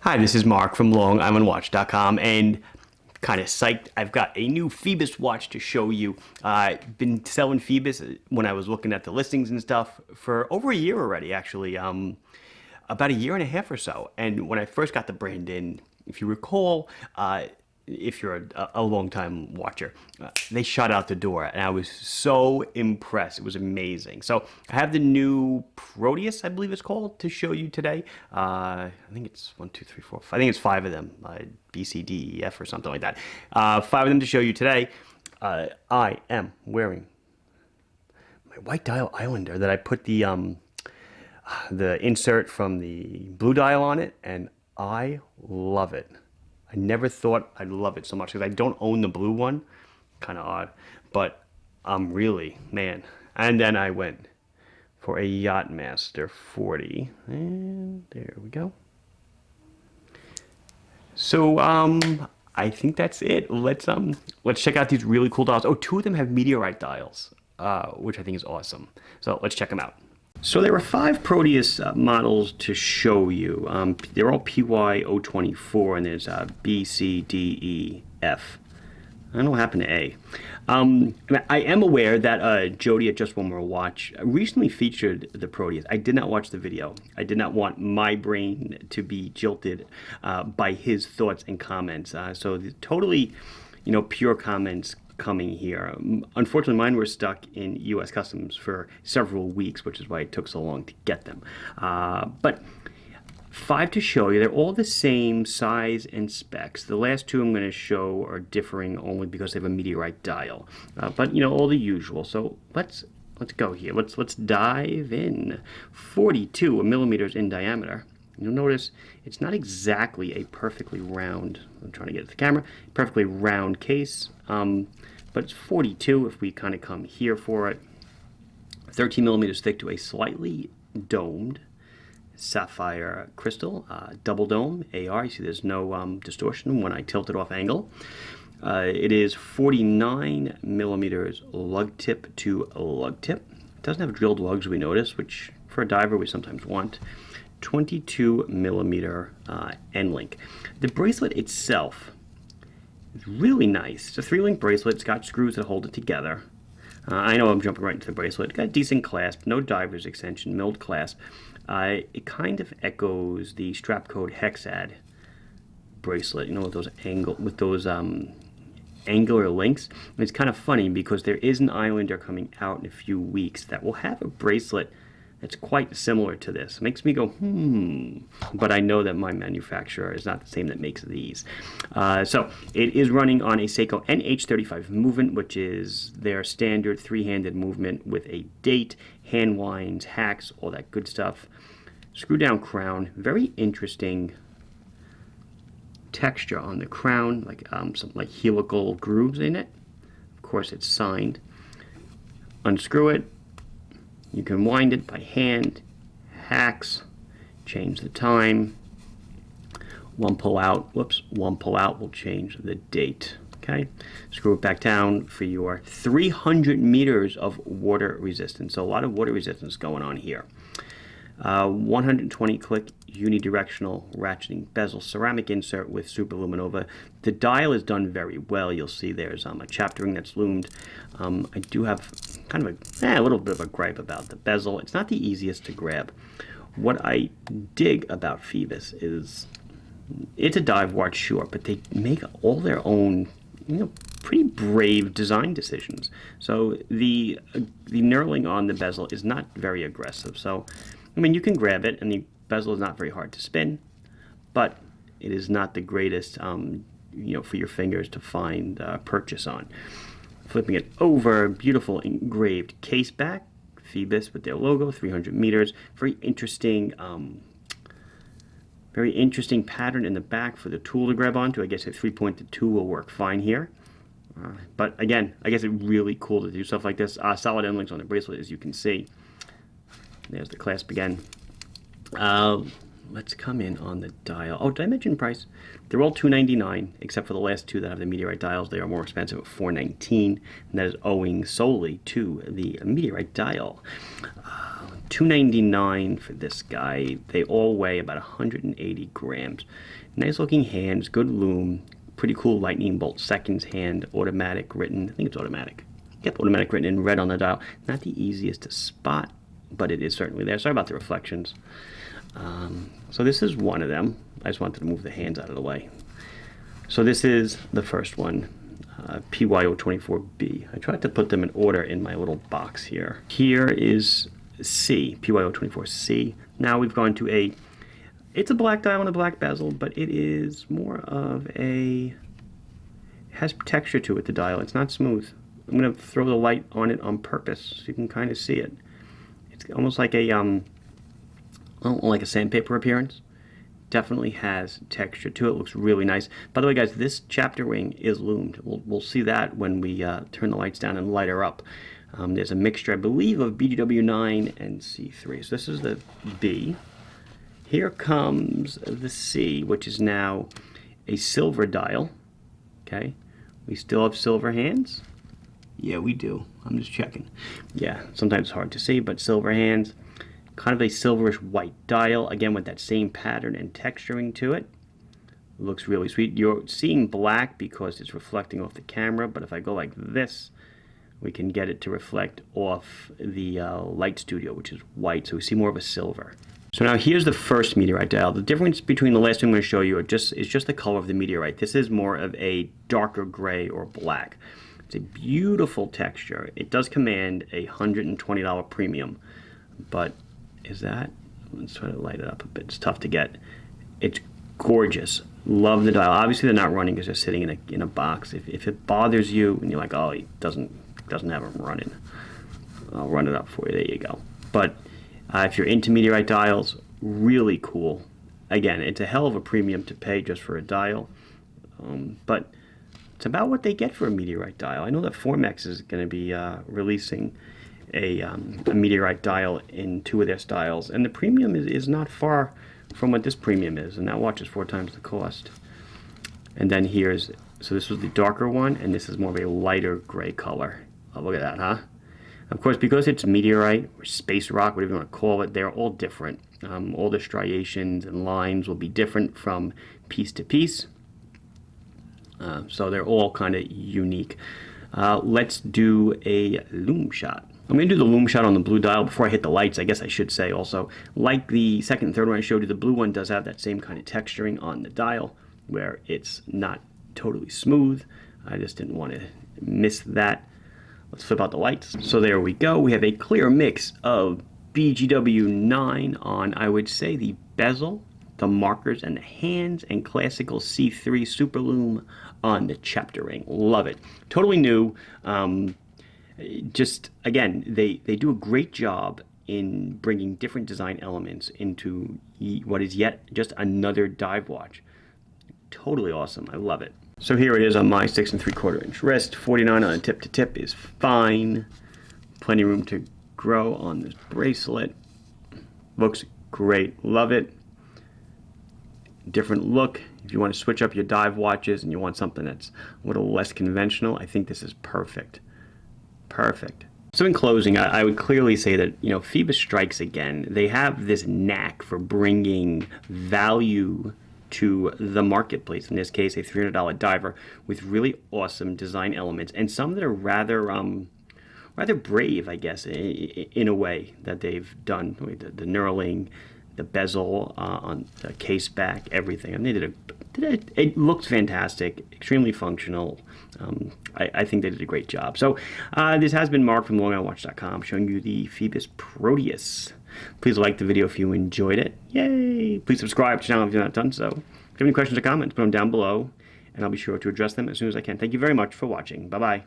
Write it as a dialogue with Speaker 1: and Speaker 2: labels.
Speaker 1: Hi, this is Mark from LongIslandWatch.com, and kind of psyched. I've got a new Phoibos watch to show you. I've been selling Phoibos when I was looking at the listings and stuff for over a year already, actually, about a year and a half or so. And when I first got the brand in, if you recall, if you're a long-time watcher, they shot out the door, and I was so impressed. It was amazing. So I have the new Proteus, I believe it's called, to show you today. I think it's 1, 2, 3, 4. I think it's 5 of them, B, C, D, E, F, or something like that. 5 of them to show you today. I am wearing my white dial Islander that I put the insert from the blue dial on it, and I love it. I never thought I'd love it so much because I don't own the blue one. Kind of odd, but I'm really, man. And then I went for a Yachtmaster 40, and there we go. So I think that's it. Let's check out these really cool dials. Oh, 2 of them have meteorite dials, which I think is awesome. So let's check them out. So there are 5 Proteus models to show you. They're all PY024, and there's B, C, D, E, F. I don't know what happened to A. I am aware that Jody at Just One More Watch recently featured the Proteus. I did not watch the video. I did not want my brain to be jilted by his thoughts and comments. So totally, pure comments coming here. Unfortunately, mine were stuck in U.S. Customs for several weeks, which is why it took so long to get them. But 5 to show you. They're all the same size and specs. The last 2 I'm going to show are differing only because they have a meteorite dial. But all the usual. So let's go here. Let's dive in. 42 millimeters in diameter. You'll notice it's not exactly a perfectly round, I'm trying to get at the camera, perfectly round case, but it's 42 if we kind of come here for it. 13 millimeters thick to a slightly domed sapphire crystal, double dome, AR. You see there's no distortion when I tilt it off angle. It is 49 millimeters lug tip to lug tip. It doesn't have drilled lugs, we notice, which for a diver we sometimes want. 22 millimeter end link. The bracelet itself is really nice. It's a 3-link bracelet. It's got screws that hold it together. I know I'm jumping right into the bracelet. It's got a decent clasp, no diver's extension, milled clasp. It kind of echoes the strap code Hexad bracelet, with those angular links. And it's kind of funny because there is an Islander coming out in a few weeks that will have a bracelet that's quite similar to this. It makes me go, but I know that my manufacturer is not the same that makes these. So it is running on a Seiko NH35 movement, which is their standard 3-handed movement with a date, hand winds, hacks, all that good stuff. Screw down crown, very interesting texture on the crown, like some helical grooves in it. Of course, it's signed. Unscrew it. You can wind it by hand, hacks, change the time. One pull out will change the date. Okay, screw it back down for your 300 meters of water resistance. So a lot of water resistance going on here. 120 click unidirectional ratcheting bezel ceramic insert with superluminova. The dial is done very well. You'll see there's a chaptering that's loomed. I do have kind of a little bit of a gripe about the bezel. It's not the easiest to grab. What I dig about Phoibos is it's a dive watch, sure, but they make all their own, pretty brave design decisions. So the knurling on the bezel is not very aggressive. So you can grab it, and the bezel is not very hard to spin, but it is not the greatest, for your fingers to find purchase on. Flipping it over, beautiful engraved case back, Phoibos with their logo, 300 meters. Very interesting pattern in the back for the tool to grab onto. I guess a 3-pointed tool will work fine here. But again, I guess it's really cool to do stuff like this. Solid end links on the bracelet, as you can see. There's the clasp again. Let's come in on the dial. Oh, did I mention price? They're all $299, except for the last 2 that have the meteorite dials. They are more expensive at $419, and that is owing solely to the meteorite dial. $2.99 for this guy. They all weigh about 180 grams. Nice looking hands, good lume, pretty cool lightning bolt seconds hand, automatic written. I think it's automatic. Yep, automatic written in red on the dial. Not the easiest to spot, but it is certainly there. Sorry about the reflections. So this is one of them. I just wanted to move the hands out of the way. So this is the first one, PYO24B. I tried to put them in order in my little box here. Here is C, PYO24C. Now we've gone to it's a black dial and a black bezel, but it is more of it has texture to it, the dial. It's not smooth. I'm going to throw the light on it on purpose so you can kind of see it. It's almost like like a sandpaper appearance. Definitely has texture to it. Looks really nice. By the way, guys, this chapter ring is loomed. We'll see that when we turn the lights down and light her up. There's a mixture, I believe, of BGW9 and C3. So this is the B. Here comes the C, which is now a silver dial. Okay, we still have silver hands. Yeah, we do. I'm just checking. Yeah, sometimes it's hard to see, but silver hands. Kind of a silverish white dial, again with that same pattern and texturing to it. Looks really sweet. You're seeing black because it's reflecting off the camera, but if I go like this, we can get it to reflect off the light studio, which is white, so we see more of a silver. So now here's the first meteorite dial. The difference between the last two I'm going to show you is just the color of the meteorite. This is more of a darker gray or black. It's a beautiful texture. It does command a $120 premium, but let's try to light it up a bit. It's tough to get. It's gorgeous. Love the dial. Obviously they're not running because they're sitting in a box. If it bothers you and you're like, oh, it doesn't have them running, I'll run it up for you. There you go. But if you're into meteorite dials, really cool. Again, it's a hell of a premium to pay just for a dial, but it's about what they get for a meteorite dial. I know that Formex is going to be releasing a meteorite dial in 2 of their styles, and the premium is not far from what this premium is, and that watch is 4 times the cost. And then so this was the darker one, and this is more of a lighter gray color. Oh, look at that, huh? Of course, because it's meteorite or space rock, whatever you want to call it, they're all different. All the striations and lines will be different from piece to piece, so they're all kind of unique. Let's do a lume shot. I'm going to do the lume shot on the blue dial before I hit the lights. I guess I should say also, like the second and third one I showed you, the blue one does have that same kind of texturing on the dial where it's not totally smooth. I just didn't want to miss that. Let's flip out the lights. So there we go. We have a clear mix of BGW9 on, I would say, the bezel, the markers, and the hands, and classical C3 super lume on the chapter ring. Love it. Totally new. Just, again, they do a great job in bringing different design elements into what is yet just another dive watch. Totally awesome. I love it. So here it is on my 6 3/4 inch wrist. 49 on a tip to tip is fine. Plenty of room to grow on this bracelet. Looks great. Love it. Different look. If you want to switch up your dive watches and you want something that's a little less conventional, I think this is perfect. Perfect. So in closing, I would clearly say that, Phoibos strikes again. They have this knack for bringing value to the marketplace. In this case, a $300 diver with really awesome design elements, and some that are rather brave, I guess, in a way that they've done. The knurling, the bezel on the case back, everything. And it looks fantastic, extremely functional. I think they did a great job. So this has been Mark from LongIslandWatch.com showing you the Phoibos Proteus. Please like the video if you enjoyed it. Yay! Please subscribe to the channel if you're not done so. If you have any questions or comments, put them down below, and I'll be sure to address them as soon as I can. Thank you very much for watching. Bye-bye.